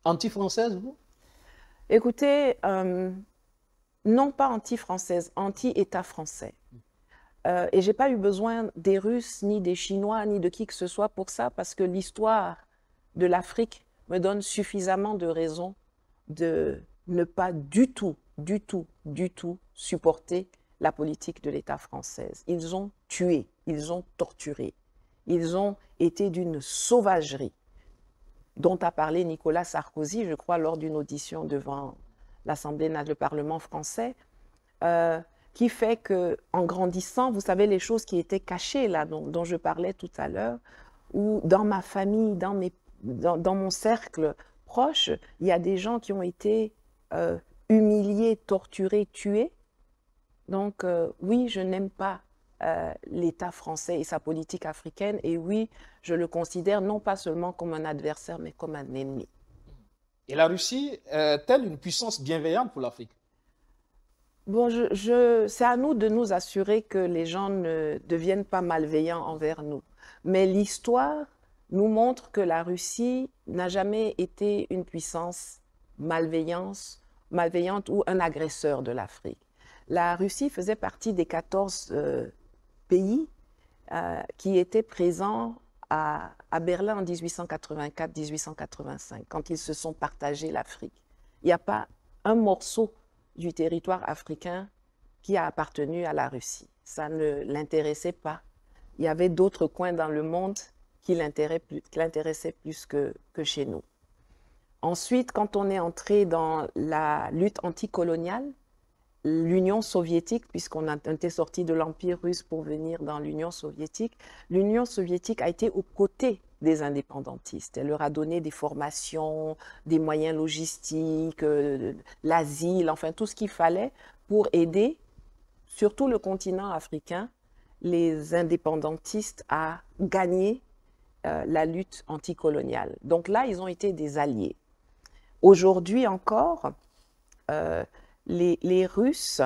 Anti-française, vous? Écoutez, non pas anti-française, anti-État français. Et j'ai pas eu besoin des Russes, ni des Chinois, ni de qui que ce soit pour ça, parce que l'histoire de l'Afrique me donne suffisamment de raisons de ne pas du tout, du tout, du tout supporter la politique de l'État française. Ils ont tué, ils ont torturé, ils ont été d'une sauvagerie dont a parlé Nicolas Sarkozy, je crois, lors d'une audition devant l'Assemblée, le Parlement français, qui fait que, en grandissant, vous savez, les choses qui étaient cachées là, dont je parlais tout à l'heure, ou dans ma famille, dans mon cercle proche, il y a des gens qui ont été humiliés, torturés, tués. Donc, oui, je n'aime pas l'État français et sa politique africaine. Et oui, je le considère non pas seulement comme un adversaire, mais comme un ennemi. Et la Russie est-elle une puissance bienveillante pour l'Afrique? Bon, c'est à nous de nous assurer que les gens ne deviennent pas malveillants envers nous. Mais l'histoire nous montre que la Russie n'a jamais été une puissance malveillante ou un agresseur de l'Afrique. La Russie faisait partie des 14 pays qui étaient présents à Berlin en 1884-1885, quand ils se sont partagés l'Afrique. Il n'y a pas un morceau du territoire africain qui a appartenu à la Russie. Ça ne l'intéressait pas. Il y avait d'autres coins dans le monde qui l'intéressaient plus que chez nous. Ensuite, quand on est entré dans la lutte anticoloniale, l'Union soviétique, puisqu'on était sorti de l'Empire russe pour venir dans l'Union soviétique a été aux côtés des indépendantistes. Elle leur a donné des formations, des moyens logistiques, l'asile, enfin tout ce qu'il fallait pour aider, surtout le continent africain, les indépendantistes à gagner la lutte anticoloniale. Donc là, ils ont été des alliés. Aujourd'hui encore, les Russes,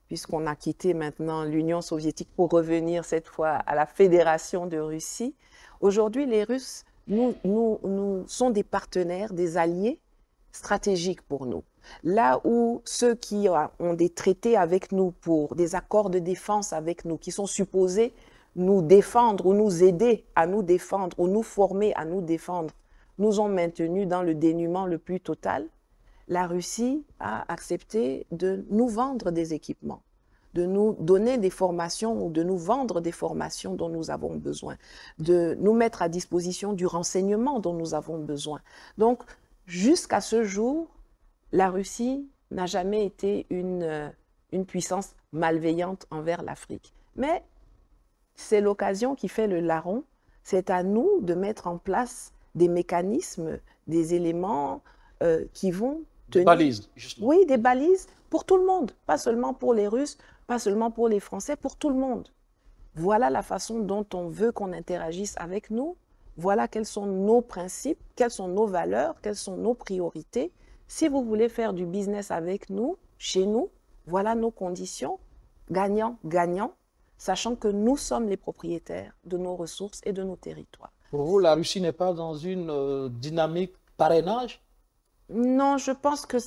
puisqu'on a quitté maintenant l'Union soviétique pour revenir cette fois à la Fédération de Russie, aujourd'hui les Russes nous sont des partenaires, des alliés stratégiques pour nous. Là où ceux qui ont des traités avec nous, pour des accords de défense avec nous, qui sont supposés nous défendre ou nous aider à nous défendre ou nous former à nous défendre, nous ont maintenus dans le dénuement le plus total, la Russie a accepté de nous vendre des équipements, de nous donner des formations ou de nous vendre des formations dont nous avons besoin, de nous mettre à disposition du renseignement dont nous avons besoin. Donc, jusqu'à ce jour, la Russie n'a jamais été une puissance malveillante envers l'Afrique. Mais c'est l'occasion qui fait le larron. C'est à nous de mettre en place des mécanismes, des éléments qui vont Des balises, justement. oui, des balises pour tout le monde, pas seulement pour les Russes, pas seulement pour les Français, pour tout le monde. Voilà la façon dont on veut qu'on interagisse avec nous. Voilà quels sont nos principes, quelles sont nos valeurs, quelles sont nos priorités. Si vous voulez faire du business avec nous, chez nous, voilà nos conditions, gagnant, gagnant, sachant que nous sommes les propriétaires de nos ressources et de nos territoires. Pour vous, la Russie n'est pas dans une dynamique parrainage? Non, je pense que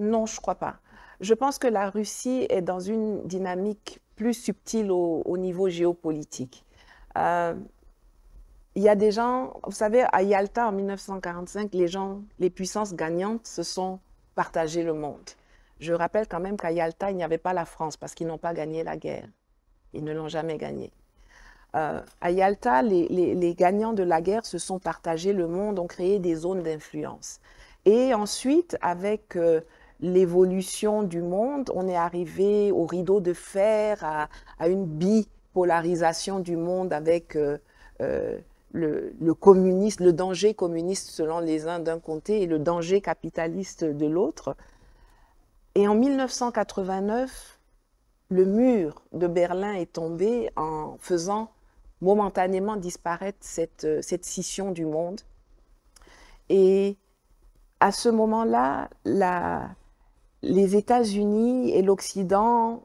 non, je crois pas. Je pense que la Russie est dans une dynamique plus subtile au niveau géopolitique. Il y a des gens, vous savez, à Yalta en 1945, les puissances gagnantes se sont partagées le monde. Je rappelle quand même qu'à Yalta, il n'y avait pas la France parce qu'ils n'ont pas gagné la guerre. Ils ne l'ont jamais gagnée. À Yalta, les gagnants de la guerre se sont partagés le monde, ont créé des zones d'influence. Et ensuite, avec l'évolution du monde, on est arrivé au rideau de fer, à une bipolarisation du monde avec le communisme, le danger communiste selon les uns d'un côté et le danger capitaliste de l'autre. Et en 1989, le mur de Berlin est tombé en faisant momentanément disparaître cette scission du monde. Et à ce moment-là, les États-Unis et l'Occident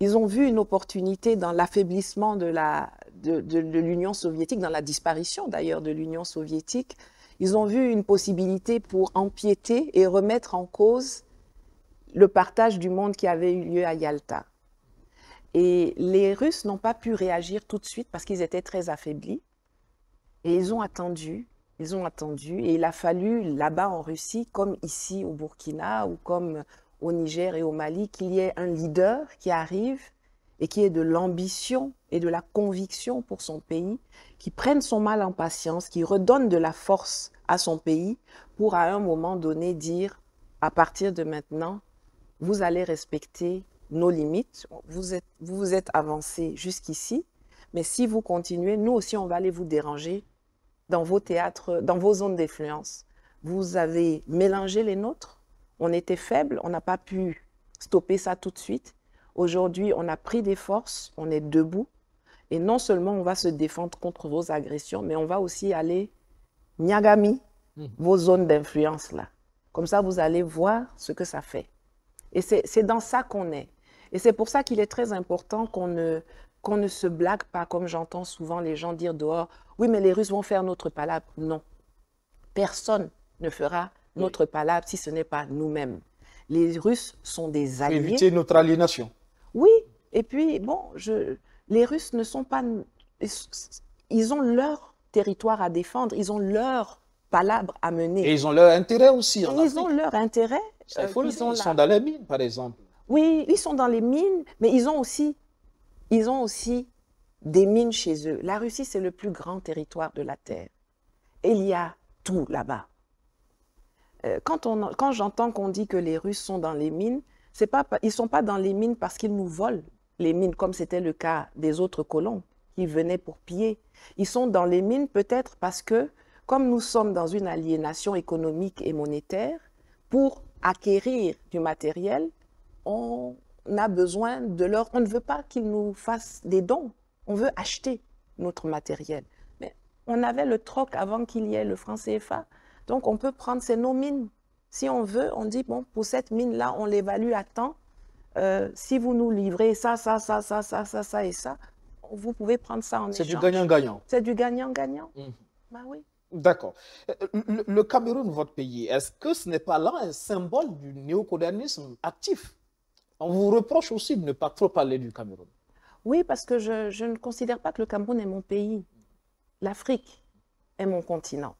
ils ont vu une opportunité dans l'affaiblissement de l'Union soviétique, dans la disparition d'ailleurs de l'Union soviétique. Ils ont vu une possibilité pour empiéter et remettre en cause le partage du monde qui avait eu lieu à Yalta. Et les Russes n'ont pas pu réagir tout de suite parce qu'ils étaient très affaiblis. Et ils ont attendu, et il a fallu là-bas en Russie, comme ici au Burkina ou comme au Niger et au Mali, qu'il y ait un leader qui arrive et qui ait de l'ambition et de la conviction pour son pays, qui prenne son mal en patience, qui redonne de la force à son pays pour à un moment donné dire, à partir de maintenant, vous allez respecter nos limites, vous vous êtes avancé jusqu'ici, mais si vous continuez, nous aussi on va aller vous déranger dans vos théâtres, dans vos zones d'influence. Vous avez mélangé les nôtres, on était faibles, on n'a pas pu stopper ça tout de suite. Aujourd'hui, on a pris des forces, on est debout, et non seulement on va se défendre contre vos agressions, mais on va aussi aller Niagami, vos zones d'influence là. Comme ça, vous allez voir ce que ça fait. Et c'est dans ça qu'on est. Et c'est pour ça qu'il est très important qu'on ne se blague pas, comme j'entends souvent les gens dire dehors, oui, mais les Russes vont faire notre palabre. Non. Personne ne fera notre palabre si ce n'est pas nous-mêmes. Les Russes sont des alliés. Pour éviter notre aliénation. Oui, et puis, bon, les Russes ne sont pas... Ils ont leur territoire à défendre, ils ont leur palabre à mener. Et ils ont leur intérêt aussi. Ils ont leur intérêt. Ils sont dans les mines, par exemple. Oui, ils sont dans les mines, mais ils ont aussi des mines chez eux. La Russie, c'est le plus grand territoire de la Terre. Et il y a tout là-bas. Quand j'entends qu'on dit que les Russes sont dans les mines, ils ne sont pas dans les mines parce qu'ils nous volent les mines, comme c'était le cas des autres colons qui venaient pour piller. Ils sont dans les mines peut-être parce que, comme nous sommes dans une aliénation économique et monétaire, pour acquérir du matériel, on a besoin de leur... On ne veut pas qu'ils nous fassent des dons. On veut acheter notre matériel. Mais on avait le troc avant qu'il y ait le franc CFA. Donc, on peut prendre, c'est nos mines. Si on veut, on dit, bon, pour cette mine-là, on l'évalue à temps. Si vous nous livrez ça et ça, vous pouvez prendre ça en échange. C'est du gagnant-gagnant. C'est du gagnant-gagnant. Bah oui. D'accord. Le Cameroun, votre pays, est-ce que ce n'est pas là un symbole du néocolonialisme actif? On vous reproche aussi de ne pas trop parler du Cameroun. Oui, parce que je ne considère pas que le Cameroun est mon pays. L'Afrique est mon continent.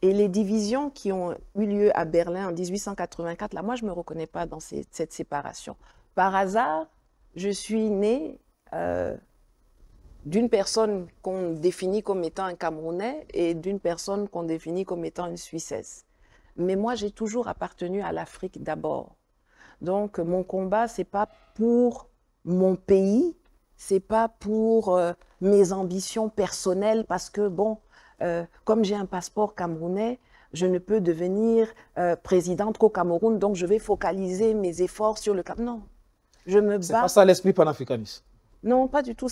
Et les divisions qui ont eu lieu à Berlin en 1884, là, moi, je ne me reconnais pas dans cette séparation. Par hasard, je suis née d'une personne qu'on définit comme étant un Camerounais et d'une personne qu'on définit comme étant une Suissesse. Mais moi, j'ai toujours appartenu à l'Afrique d'abord. Donc, mon combat, ce n'est pas pour mon pays, ce n'est pas pour mes ambitions personnelles, parce que, bon, comme j'ai un passeport camerounais, je ne peux devenir présidente qu'au Cameroun, donc je vais focaliser mes efforts sur le Cameroun. Non, je me bats... C'est pas ça l'esprit panafricaniste. Non, pas du tout.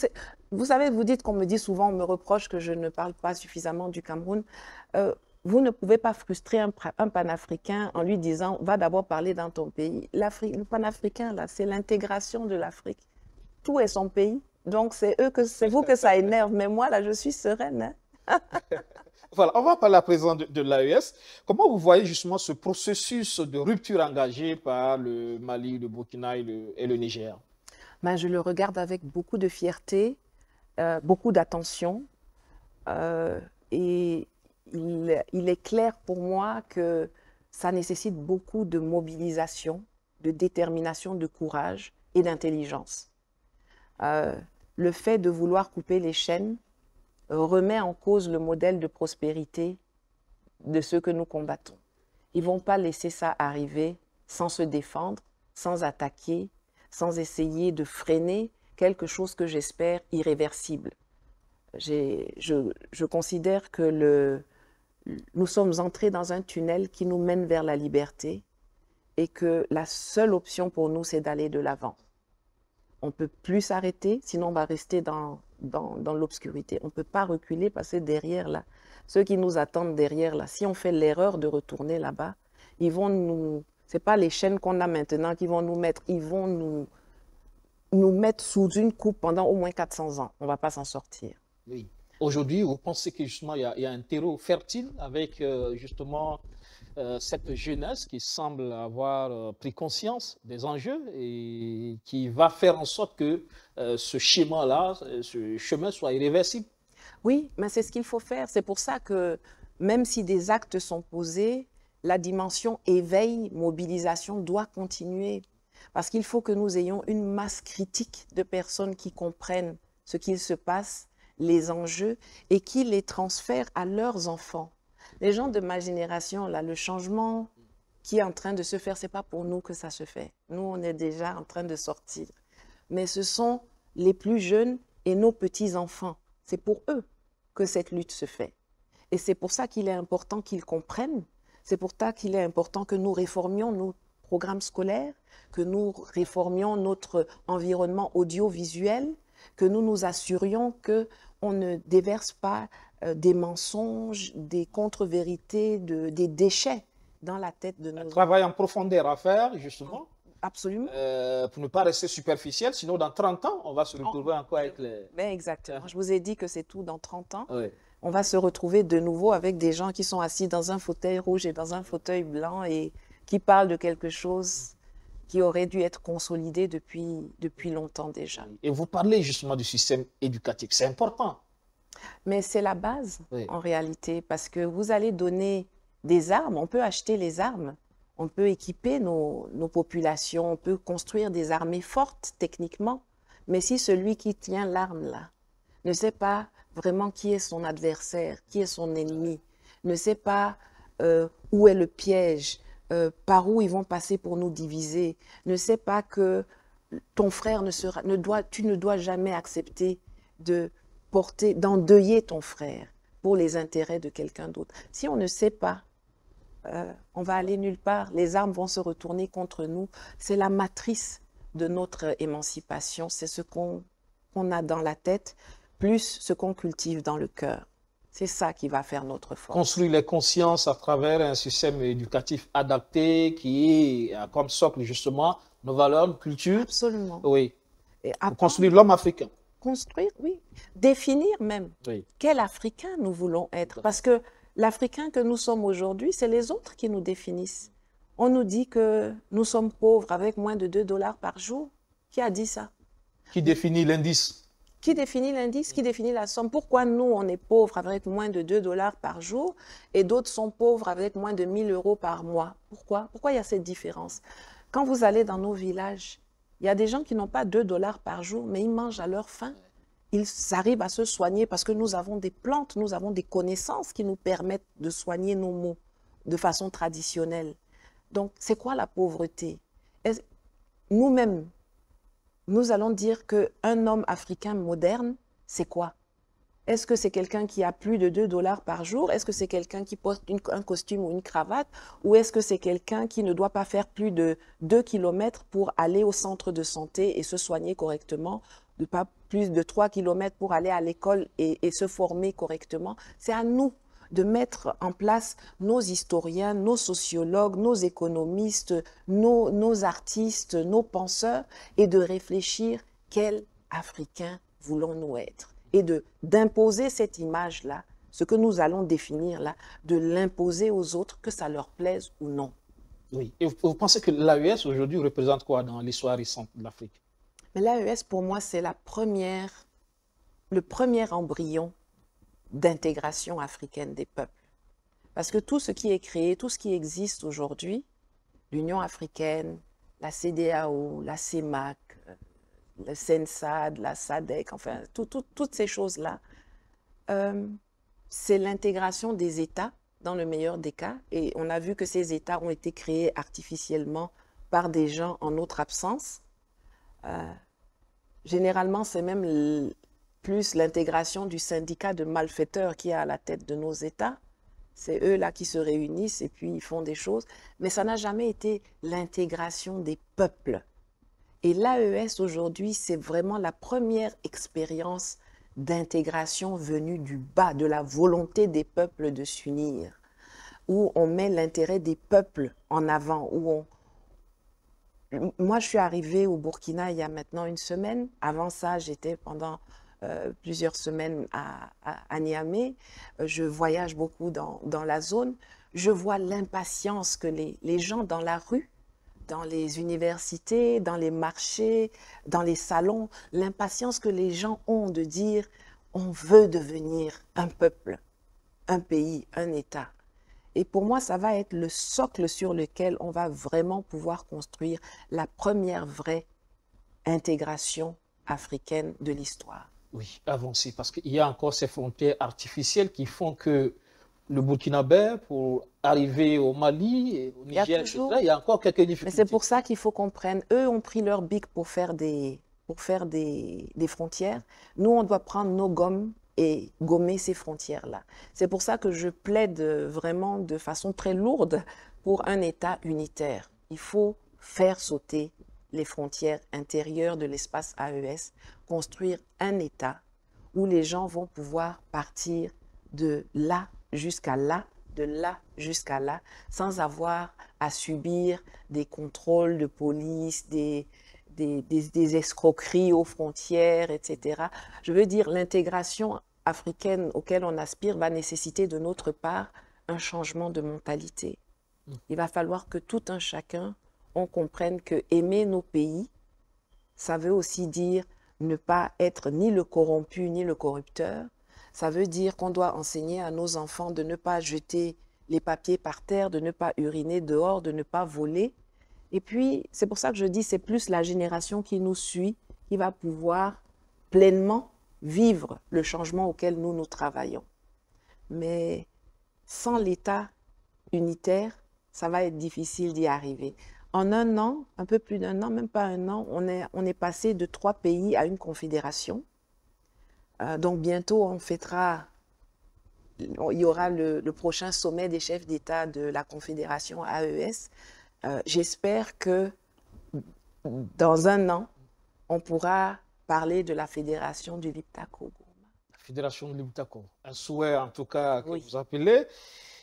Vous savez, vous dites qu'on me dit souvent, on me reproche que je ne parle pas suffisamment du Cameroun. Vous ne pouvez pas frustrer un panafricain en lui disant, va d'abord parler dans ton pays. Le panafricain, là, c'est l'intégration de l'Afrique. Tout est son pays. Donc, c'est vous que ça énerve. Mais moi, là, je suis sereine. Hein. Voilà, on va parler à présent de l'AES. Comment vous voyez justement ce processus de rupture engagé par le Mali, le Burkina et le Niger? Ben, je le regarde avec beaucoup de fierté, beaucoup d'attention. Et il est clair pour moi que ça nécessite beaucoup de mobilisation, de détermination, de courage et d'intelligence. Le fait de vouloir couper les chaînes remet en cause le modèle de prospérité de ceux que nous combattons. Ils ne vont pas laisser ça arriver sans se défendre, sans attaquer, sans essayer de freiner quelque chose que j'espère irréversible. Je considère que nous sommes entrés dans un tunnel qui nous mène vers la liberté et que la seule option pour nous, c'est d'aller de l'avant. On ne peut plus s'arrêter, sinon on va rester dans l'obscurité. On ne peut pas reculer parce que derrière là, ceux qui nous attendent derrière là, si on fait l'erreur de retourner là-bas, ils vont nous... Ce n'est pas les chaînes qu'on a maintenant qui vont nous mettre, ils vont nous mettre sous une coupe pendant au moins 400 ans. On ne va pas s'en sortir. Oui. Aujourd'hui, vous pensez que justement il y a un terreau fertile avec justement cette jeunesse qui semble avoir pris conscience des enjeux et qui va faire en sorte que ce schéma-là, ce chemin soit irréversible. Oui, mais c'est ce qu'il faut faire. C'est pour ça que même si des actes sont posés, la dimension éveil, mobilisation doit continuer. Parce qu'il faut que nous ayons une masse critique de personnes qui comprennent ce qu'il se passe, les enjeux, et qui les transfèrent à leurs enfants. Les gens de ma génération, là, le changement qui est en train de se faire, ce n'est pas pour nous que ça se fait. Nous, on est déjà en train de sortir. Mais ce sont les plus jeunes et nos petits-enfants. C'est pour eux que cette lutte se fait. Et c'est pour ça qu'il est important qu'ils comprennent. C'est pour ça qu'il est important que nous réformions nos programmes scolaires, que nous réformions notre environnement audiovisuel, que nous nous assurions qu'on ne déverse pas des mensonges, des contre-vérités, des déchets dans la tête de nos Un travail en profondeur à faire, justement. Absolument. Pour ne pas rester superficiel, sinon dans 30 ans, on va se retrouver encore avec les... Ben exactement. Je vous ai dit que c'est tout dans 30 ans. Oui. On va se retrouver de nouveau avec des gens qui sont assis dans un fauteuil rouge et dans un fauteuil blanc et qui parlent de quelque chose qui aurait dû être consolidé depuis longtemps déjà. Et vous parlez justement du système éducatif, c'est important. Mais c'est la base Oui. en réalité, parce que vous allez donner des armes, on peut acheter les armes, on peut équiper nos populations, on peut construire des armées fortes techniquement, mais si celui qui tient l'arme là ne sait pas vraiment qui est son adversaire, qui est son ennemi, ne sait pas où est le piège, par où ils vont passer pour nous diviser, ne sait pas que ton frère tu ne dois jamais accepter d'endeuiller ton frère pour les intérêts de quelqu'un d'autre. Si on ne sait pas, on va aller nulle part, les armes vont se retourner contre nous. C'est la matrice de notre émancipation, c'est ce qu'on a dans la tête, plus ce qu'on cultive dans le cœur. C'est ça qui va faire notre force. Construire les consciences à travers un système éducatif adapté qui a comme socle justement nos valeurs, nos cultures. Absolument. Oui. Et pour construire l'homme africain. Construire, oui. Définir même quel Africain nous voulons être. Parce que l'Africain que nous sommes aujourd'hui, c'est les autres qui nous définissent. On nous dit que nous sommes pauvres avec moins de 2 $ par jour. Qui a dit ça? Qui définit l'indice? Qui définit l'indice? Qui définit la somme? Pourquoi nous, on est pauvres avec moins de 2 $ par jour et d'autres sont pauvres avec moins de 1 000 € par mois? Pourquoi? Pourquoi il y a cette différence? Quand vous allez dans nos villages, il y a des gens qui n'ont pas 2 $ par jour, mais ils mangent à leur faim. Ils arrivent à se soigner parce que nous avons des plantes, nous avons des connaissances qui nous permettent de soigner nos maux de façon traditionnelle. Donc, c'est quoi la pauvreté? Nous-mêmes, nous allons dire qu'un homme africain moderne, c'est quoi? Est-ce que c'est quelqu'un qui a plus de 2 $ par jour? Est-ce que c'est quelqu'un qui porte un costume ou une cravate? Ou est-ce que c'est quelqu'un qui ne doit pas faire plus de 2 km pour aller au centre de santé et se soigner correctement? De pas plus de 3 km pour aller à l'école et se former correctement? C'est à nous de mettre en place nos historiens, nos sociologues, nos économistes, nos artistes, nos penseurs et de réfléchir quel Africain voulons-nous être et d'imposer cette image-là, ce que nous allons définir là, de l'imposer aux autres, que ça leur plaise ou non. Oui. Et vous pensez que l'AES aujourd'hui représente quoi dans l'histoire récente de l'Afrique? Mais l'AES, pour moi, c'est le premier embryon d'intégration africaine des peuples. Parce que tout ce qui est créé, tout ce qui existe aujourd'hui, l'Union africaine, la CEDEAO, la CEMAC, le CENSAD, la SADC, enfin, toutes ces choses-là, c'est l'intégration des États, dans le meilleur des cas. Et on a vu que ces États ont été créés artificiellement par des gens en notre absence. Généralement, c'est même plus l'intégration du syndicat de malfaiteurs qui est à la tête de nos États. C'est eux là qui se réunissent et puis ils font des choses. Mais ça n'a jamais été l'intégration des peuples. Et l'AES aujourd'hui, c'est vraiment la première expérience d'intégration venue du bas, de la volonté des peuples de s'unir, où on met l'intérêt des peuples en avant, Moi, je suis arrivée au Burkina il y a maintenant une semaine. Avant ça, j'étais pendant plusieurs semaines à Niamey. Je voyage beaucoup dans la zone. Je vois l'impatience que les gens dans la rue, dans les universités, dans les marchés, dans les salons, l'impatience que les gens ont de dire on veut devenir un peuple, un pays, un État. Et pour moi, ça va être le socle sur lequel on va vraiment pouvoir construire la première vraie intégration africaine de l'histoire. Oui, avancer, parce qu'il y a encore ces frontières artificielles qui font que le Burkinabé, pour arriver au Mali, et au Niger, etc., il y a encore quelques difficultés. Mais c'est pour ça qu'il faut qu'on prenne. Eux ont pris leur bic pour faire des frontières. Nous, on doit prendre nos gommes et gommer ces frontières-là. C'est pour ça que je plaide vraiment de façon très lourde pour un État unitaire. Il faut faire sauter les frontières intérieures de l'espace AES, construire un État où les gens vont pouvoir partir de là jusqu'à là, de là jusqu'à là, sans avoir à subir des contrôles de police, des escroqueries aux frontières, etc. Je veux dire, l'intégration africaine auquel on aspire va nécessiter de notre part un changement de mentalité. Il va falloir que tout un chacun, on comprenne que aimer nos pays, ça veut aussi dire ne pas être ni le corrompu ni le corrupteur. Ça veut dire qu'on doit enseigner à nos enfants de ne pas jeter les papiers par terre, de ne pas uriner dehors, de ne pas voler. Et puis, c'est pour ça que je dis c'est plus la génération qui nous suit qui va pouvoir pleinement vivre le changement auquel nous travaillons. Mais sans l'État unitaire, ça va être difficile d'y arriver. En un an, un peu plus d'un an, même pas un an, on est passé de 3 pays à une confédération. Donc bientôt, on fêtera, il y aura le prochain sommet des chefs d'État de la confédération AES. J'espère que dans un an, on pourra parler de la fédération du Liptako. La fédération du Liptako, un souhait en tout cas que vous appelez.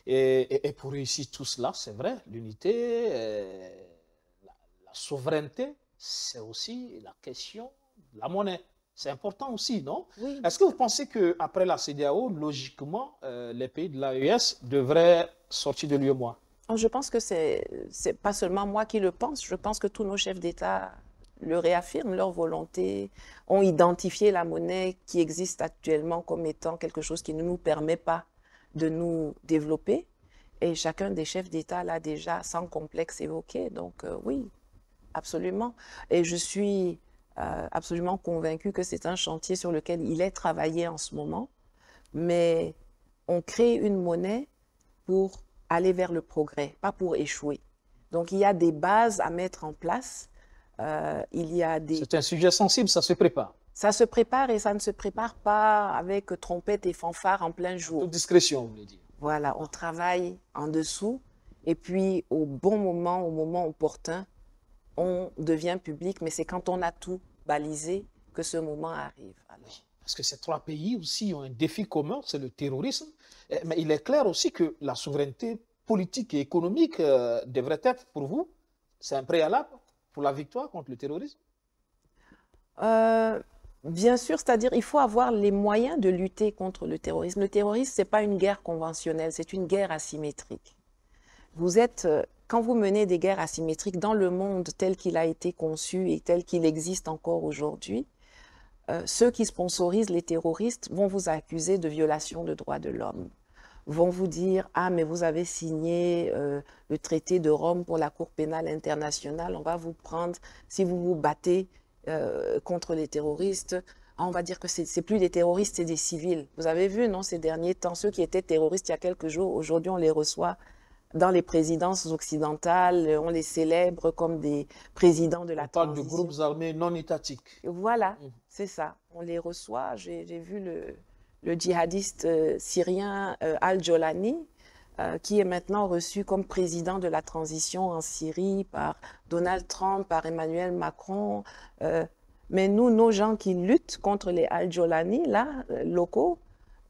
Et pour réussir tout cela, c'est vrai, l'unité, la souveraineté, c'est aussi la question de la monnaie. C'est important aussi, non? Oui. Est-ce que vous pensez qu'après la CEDEAO, logiquement, les pays de l'AES devraient sortir de l'UEMOA? Je pense que c'est pas seulement moi qui le pense, je pense que tous nos chefs d'État le réaffirment, leur volonté, ont identifié la monnaie qui existe actuellement comme étant quelque chose qui ne nous permet pas de nous développer. Et chacun des chefs d'État l'a déjà sans complexe évoqué. Donc oui, absolument. Et je suis absolument convaincue que c'est un chantier sur lequel il est travaillé en ce moment. Mais on crée une monnaie pour aller vers le progrès, pas pour échouer. Donc il y a des bases à mettre en place. C'est un sujet sensible, ça se prépare. Ça se prépare et ça ne se prépare pas avec trompette et fanfare en plein jour. Toute discrétion, vous voulez dire. Voilà, on travaille en dessous et puis au bon moment, au moment opportun, on devient public, mais c'est quand on a tout balisé que ce moment arrive. Alors. Parce que ces 3 pays aussi ont un défi commun, c'est le terrorisme. Mais il est clair aussi que la souveraineté politique et économique devrait être pour vous, c'est un préalable pour la victoire contre le terrorisme? Bien sûr, c'est-à-dire il faut avoir les moyens de lutter contre le terrorisme. Le terrorisme, ce n'est pas une guerre conventionnelle, c'est une guerre asymétrique. Quand vous menez des guerres asymétriques dans le monde tel qu'il a été conçu et tel qu'il existe encore aujourd'hui, ceux qui sponsorisent les terroristes vont vous accuser de violation de droits de l'homme, vont vous dire « Ah, mais vous avez signé le traité de Rome pour la Cour pénale internationale, on va vous prendre si vous vous battez contre les terroristes. » On va dire que c'est plus des terroristes, c'est des civils. Vous avez vu, non, ces derniers temps, ceux qui étaient terroristes il y a quelques jours, aujourd'hui on les reçoit dans les présidences occidentales, on les célèbre comme des présidents de la transition. On parle de groupes armés non étatiques. Voilà, c'est ça. On les reçoit. J'ai vu le djihadiste syrien Al-Jolani, qui est maintenant reçu comme président de la transition en Syrie par Donald Trump, par Emmanuel Macron. Mais nous, nos gens qui luttent contre les Al-Jolani, là, locaux,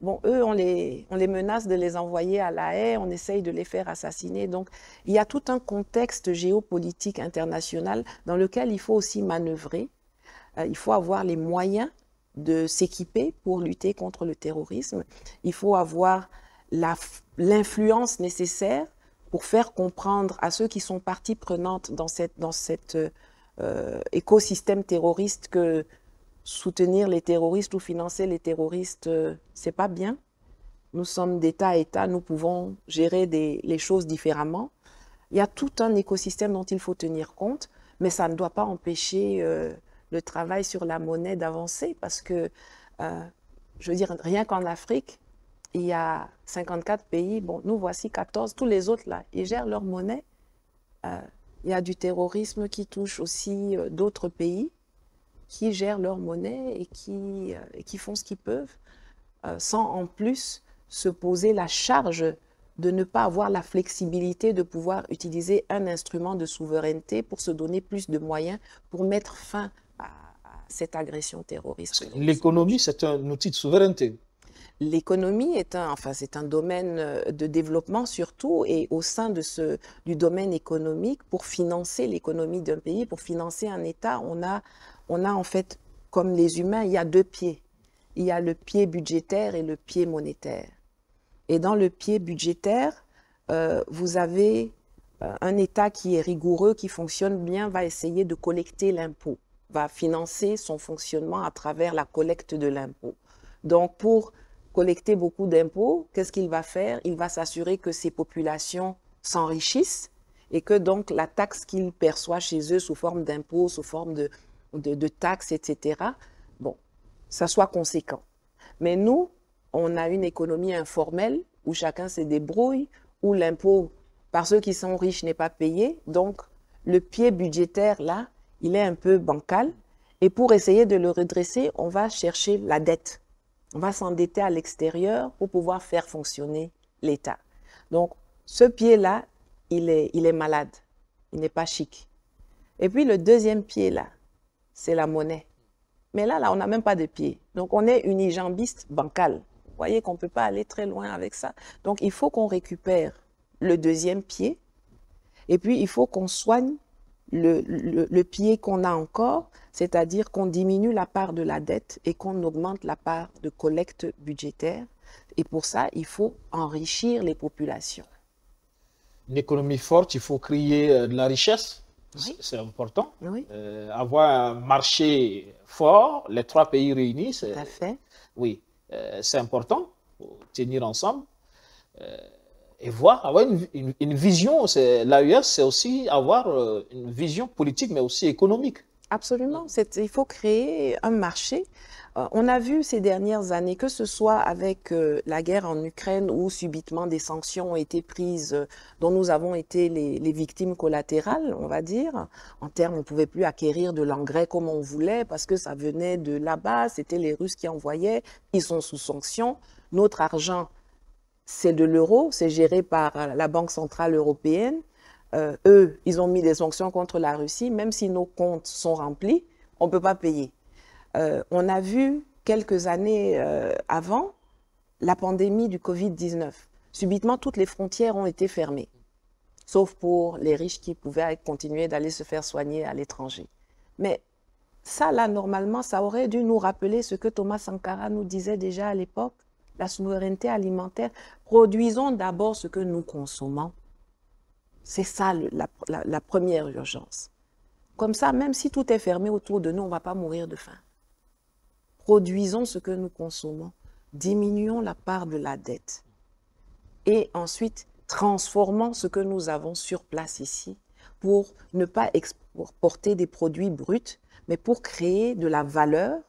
bon, eux, on les menace de les envoyer à La Haye, on essaye de les faire assassiner. Donc, il y a tout un contexte géopolitique international dans lequel il faut aussi manœuvrer. Il faut avoir les moyens de s'équiper pour lutter contre le terrorisme. Il faut avoir l'influence nécessaire pour faire comprendre à ceux qui sont partie prenante dans cet écosystème terroriste que soutenir les terroristes ou financer les terroristes, c'est pas bien. Nous sommes d'État à État, nous pouvons gérer les choses différemment. Il y a tout un écosystème dont il faut tenir compte, mais ça ne doit pas empêcher le travail sur la monnaie d'avancer parce que, je veux dire, rien qu'en Afrique, il y a 54 pays, bon, nous voici 14, tous les autres là, ils gèrent leur monnaie. Il y a du terrorisme qui touche aussi d'autres pays qui gèrent leur monnaie et qui font ce qu'ils peuvent sans en plus se poser la charge de ne pas avoir la flexibilité de pouvoir utiliser un instrument de souveraineté pour se donner plus de moyens pour mettre fin à cette agression terroriste. L'économie, c'est un outil de souveraineté. L'économie c'est un domaine de développement surtout, et au sein du domaine économique, pour financer l'économie d'un pays, pour financer un État, on a en fait, comme les humains, il y a deux pieds. Il y a le pied budgétaire et le pied monétaire. Et dans le pied budgétaire, vous avez un État qui est rigoureux, qui fonctionne bien, va essayer de collecter l'impôt, va financer son fonctionnement à travers la collecte de l'impôt. Donc, pour collecter beaucoup d'impôts, qu'est-ce qu'il va faire? Il va s'assurer que ces populations s'enrichissent et que donc la taxe qu'il perçoit chez eux sous forme d'impôts, sous forme de taxes, etc., bon, ça soit conséquent. Mais nous, on a une économie informelle où chacun se débrouille, où l'impôt par ceux qui sont riches n'est pas payé. Donc, le pied budgétaire, là, il est un peu bancal. Et pour essayer de le redresser, on va chercher la dette. On va s'endetter à l'extérieur pour pouvoir faire fonctionner l'État. Donc, ce pied-là, il est malade. Il n'est pas chic. Et puis, le deuxième pied, là, c'est la monnaie. Mais là, on n'a même pas de pied. Donc, on est unijambiste bancal. Vous voyez qu'on ne peut pas aller très loin avec ça. Donc, il faut qu'on récupère le deuxième pied. Et puis, il faut qu'on soigne le pied qu'on a encore, c'est-à-dire qu'on diminue la part de la dette et qu'on augmente la part de collecte budgétaire. Et pour ça, il faut enrichir les populations. Une économie forte, il faut créer de la richesse. Oui. C'est important. Oui. Avoir un marché fort, les trois pays réunis, c'est... Tout à fait. Oui, c'est important, pour tenir ensemble. Et avoir une vision, l'AES, c'est aussi avoir une vision politique, mais aussi économique. Absolument, il faut créer un marché. On a vu ces dernières années, que ce soit avec la guerre en Ukraine où subitement des sanctions ont été prises, dont nous avons été les victimes collatérales, on va dire. En termes, on ne pouvait plus acquérir de l'engrais comme on voulait parce que ça venait de là-bas, c'était les Russes qui envoyaient, ils sont sous sanctions. Notre argent, c'est de l'euro, c'est géré par la Banque centrale européenne. Eux, ils ont mis des sanctions contre la Russie, même si nos comptes sont remplis, on ne peut pas payer. On a vu quelques années avant la pandémie du Covid-19. Subitement, toutes les frontières ont été fermées, sauf pour les riches qui pouvaient continuer d'aller se faire soigner à l'étranger. Mais ça, là, normalement, ça aurait dû nous rappeler ce que Thomas Sankara nous disait déjà à l'époque, la souveraineté alimentaire. Produisons d'abord ce que nous consommons. C'est ça la première urgence. Comme ça, même si tout est fermé autour de nous, on ne va pas mourir de faim. Produisons ce que nous consommons, diminuons la part de la dette et ensuite transformons ce que nous avons sur place ici pour ne pas exporter des produits bruts, mais pour créer de la valeur,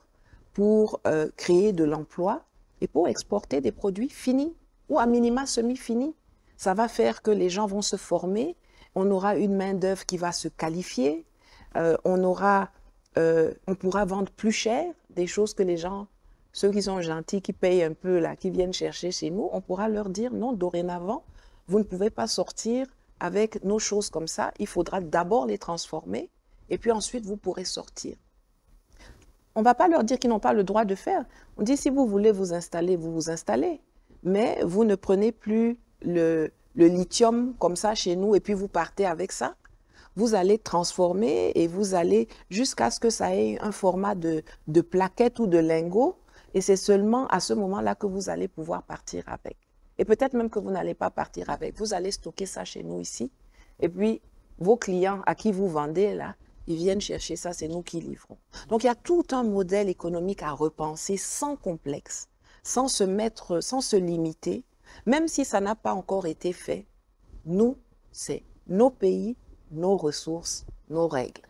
pour créer de l'emploi et pour exporter des produits finis ou à minima semi-finis. Ça va faire que les gens vont se former, on aura une main-d'œuvre qui va se qualifier, on pourra vendre plus cher des choses que les gens, ceux qui sont gentils, qui payent un peu, là, qui viennent chercher chez nous, on pourra leur dire non, dorénavant, vous ne pouvez pas sortir avec nos choses comme ça, il faudra d'abord les transformer et puis ensuite vous pourrez sortir. On ne va pas leur dire qu'ils n'ont pas le droit de faire. On dit si vous voulez vous installer, vous vous installez, mais vous ne prenez plus le lithium comme ça chez nous et puis vous partez avec ça. vous allez transformer et vous allez jusqu'à ce que ça ait un format de plaquette ou de lingot. Et c'est seulement à ce moment-là que vous allez pouvoir partir avec. Et peut-être même que vous n'allez pas partir avec. Vous allez stocker ça chez nous ici. Et puis, vos clients à qui vous vendez, là, ils viennent chercher ça, c'est nous qui livrons. Donc, il y a tout un modèle économique à repenser sans complexe, sans se limiter. Même si ça n'a pas encore été fait, nous, c'est nos pays, nos ressources, nos règles.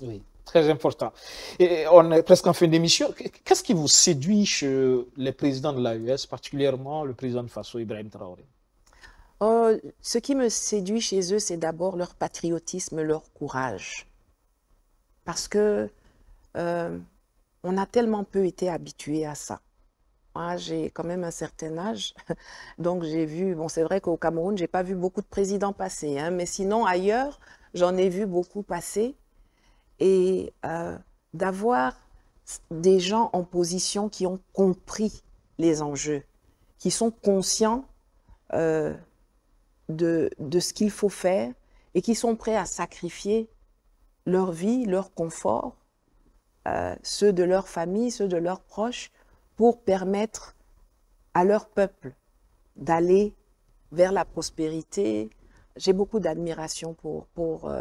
Oui, très important. Et on est presque en fin d'émission. Qu'est-ce qui vous séduit chez les présidents de l'AES, particulièrement le président de Faso, Ibrahim Traoré? Ce qui me séduit chez eux, c'est d'abord leur patriotisme, leur courage. Parce que on a tellement peu été habitués à ça. Moi, j'ai quand même un certain âge, donc j'ai vu, bon, c'est vrai qu'au Cameroun, j'ai pas vu beaucoup de présidents passer, hein, mais sinon ailleurs, j'en ai vu beaucoup passer. Et d'avoir des gens en position qui ont compris les enjeux, qui sont conscients de ce qu'il faut faire et qui sont prêts à sacrifier leur vie, leur confort, ceux de leur famille, ceux de leurs proches, pour permettre à leur peuple d'aller vers la prospérité. J'ai beaucoup d'admiration pour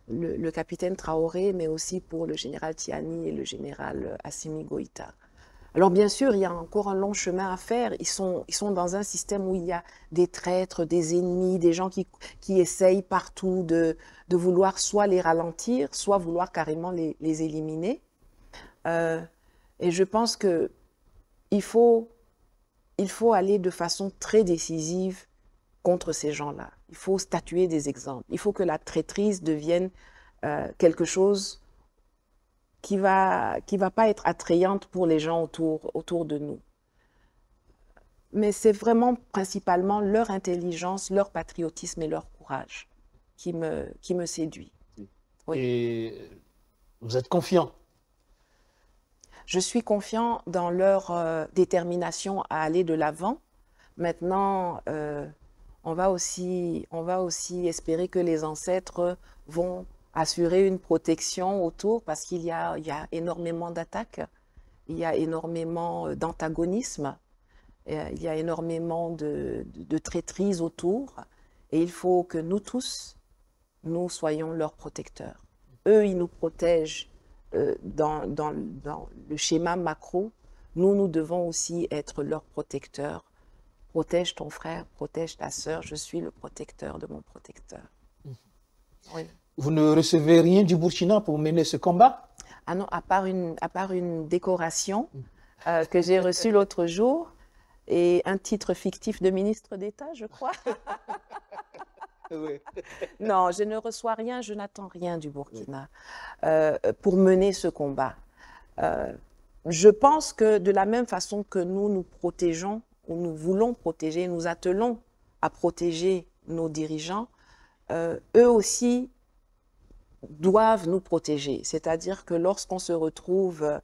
le capitaine Traoré, mais aussi pour le général Tiani et le général Assimi Goïta. Alors bien sûr, il y a encore un long chemin à faire. Ils sont dans un système où il y a des traîtres, des ennemis, des gens qui essayent partout de vouloir soit les ralentir, soit vouloir carrément les éliminer. Et je pense qu'il faut aller de façon très décisive contre ces gens-là. Il faut statuer des exemples. Il faut que la traîtrise devienne quelque chose qui va pas être attrayante pour les gens autour de nous. Mais c'est vraiment principalement leur intelligence, leur patriotisme et leur courage qui me séduit. Oui. Et vous êtes confiant? Je suis confiant dans leur détermination à aller de l'avant. Maintenant, on va aussi espérer que les ancêtres vont assurer une protection autour parce qu'il y a énormément d'attaques, il y a énormément d'antagonisme, il y a énormément de traîtrise autour et il faut que nous tous, nous soyons leurs protecteurs. Eux, ils nous protègent dans le schéma macro. Nous devons aussi être leurs protecteurs. Protège ton frère, protège ta sœur, je suis le protecteur de mon protecteur. Oui. Vous ne recevez rien du Burkina pour mener ce combat? Ah non, à part une décoration que j'ai reçue l'autre jour et un titre fictif de ministre d'État, je crois. Oui. Non, je ne reçois rien, je n'attends rien du Burkina pour mener ce combat. Je pense que de la même façon que nous protégeons, où nous voulons protéger, nous attelons à protéger nos dirigeants, eux aussi doivent nous protéger. C'est-à-dire que lorsqu'on se retrouve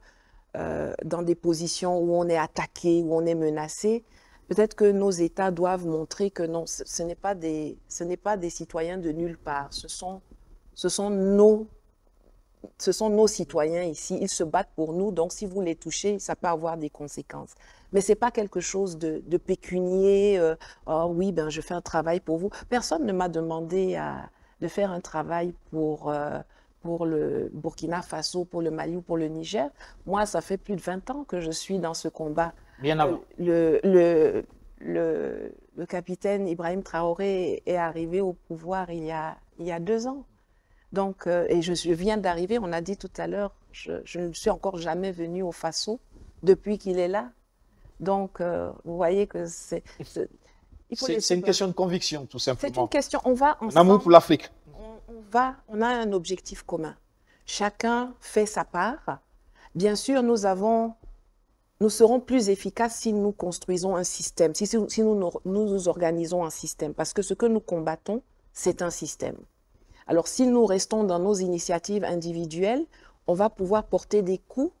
dans des positions où on est attaqué, où on est menacé, peut-être que nos États doivent montrer que non, ce n'est pas des citoyens de nulle part. Ce sont nos citoyens ici. Ils se battent pour nous, donc si vous les touchez, ça peut avoir des conséquences. Mais ce n'est pas quelque chose de pécunier. Oh oui, ben, je fais un travail pour vous. Personne ne m'a demandé de faire un travail pour le Burkina Faso, pour le Mali ou pour le Niger. Moi, ça fait plus de 20 ans que je suis dans ce combat. Bien avant. Le capitaine Ibrahim Traoré est arrivé au pouvoir il y a 2 ans. Donc, et je viens d'arriver, on a dit tout à l'heure, je ne suis encore jamais venue au Faso depuis qu'il est là. Donc, vous voyez que c'est une question de conviction, tout simplement. C'est une question, on va ensemble. Un amour pour l'Afrique. On a un objectif commun. Chacun fait sa part. Bien sûr, nous serons plus efficaces si nous construisons un système, si nous organisons un système. Parce que ce que nous combattons, c'est un système. Alors, si nous restons dans nos initiatives individuelles, on va pouvoir porter des coups,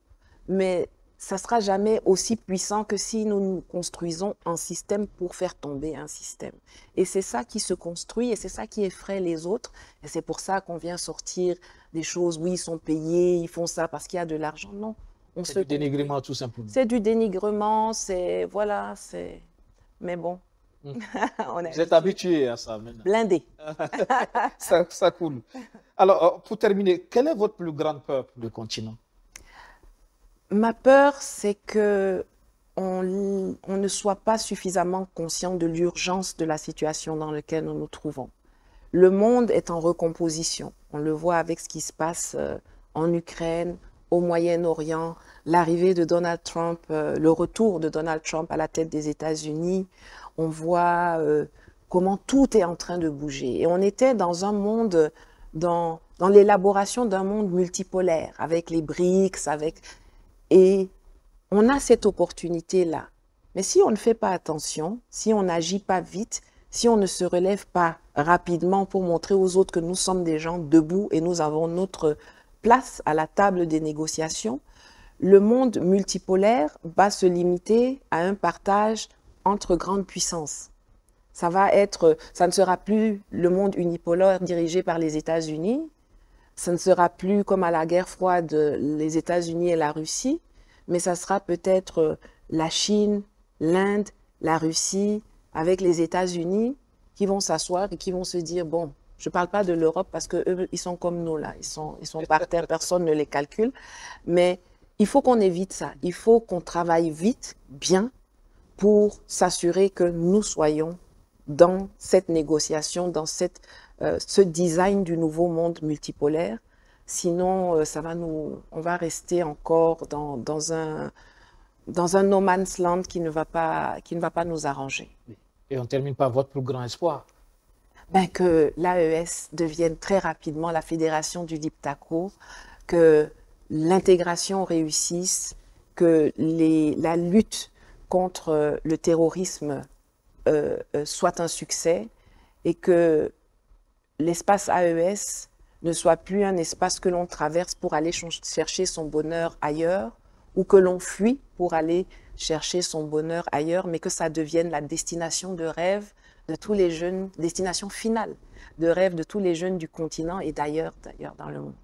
mais ça sera jamais aussi puissant que si nous construisons un système pour faire tomber un système. Et c'est ça qui se construit et c'est ça qui effraie les autres. Et c'est pour ça qu'on vient sortir des choses, oui, ils sont payés, ils font ça parce qu'il y a de l'argent. Non. C'est du dénigrement tout simplement. C'est du dénigrement, c'est... Voilà, c'est... Mais bon, on est Vous êtes habitué à ça maintenant. blindé. Ça coule. Alors, pour terminer, quelle est votre plus grande peur pour le continent? Ma peur, c'est que on ne soit pas suffisamment conscient de l'urgence de la situation dans laquelle nous nous trouvons. Le monde est en recomposition. On le voit avec ce qui se passe en Ukraine, au Moyen-Orient, l'arrivée de Donald Trump, le retour de Donald Trump à la tête des États-Unis. On voit comment tout est en train de bouger. Et on était dans un monde, dans l'élaboration d'un monde multipolaire, avec les BRICS, et on a cette opportunité-là. Mais si on ne fait pas attention, si on n'agit pas vite, si on ne se relève pas rapidement pour montrer aux autres que nous sommes des gens debout et nous avons notre place à la table des négociations, le monde multipolaire va se limiter à un partage entre grandes puissances. Ça ne sera plus le monde unipolaire dirigé par les États-Unis, ça ne sera plus comme à la guerre froide les États-Unis et la Russie, mais ça sera peut-être la Chine, l'Inde, la Russie, avec les États-Unis qui vont s'asseoir et qui vont se dire, bon, je ne parle pas de l'Europe parce qu'eux, ils sont comme nous là, ils sont par terre, personne ne les calcule, mais il faut qu'on évite ça, il faut qu'on travaille vite, bien, pour s'assurer que nous soyons dans cette négociation, dans ce design du nouveau monde multipolaire. Sinon, on va rester encore dans un no man's land qui ne va pas nous arranger. Et on termine par votre plus grand espoir. Ben, que l'AES devienne très rapidement la fédération du Liptako, que l'intégration réussisse, que la lutte contre le terrorisme soit un succès et que l'espace AES ne soit plus un espace que l'on traverse pour aller chercher son bonheur ailleurs ou que l'on fuit pour aller chercher son bonheur ailleurs, mais que ça devienne la destination de rêve de tous les jeunes, destination finale de rêve de tous les jeunes du continent et d'ailleurs dans le monde.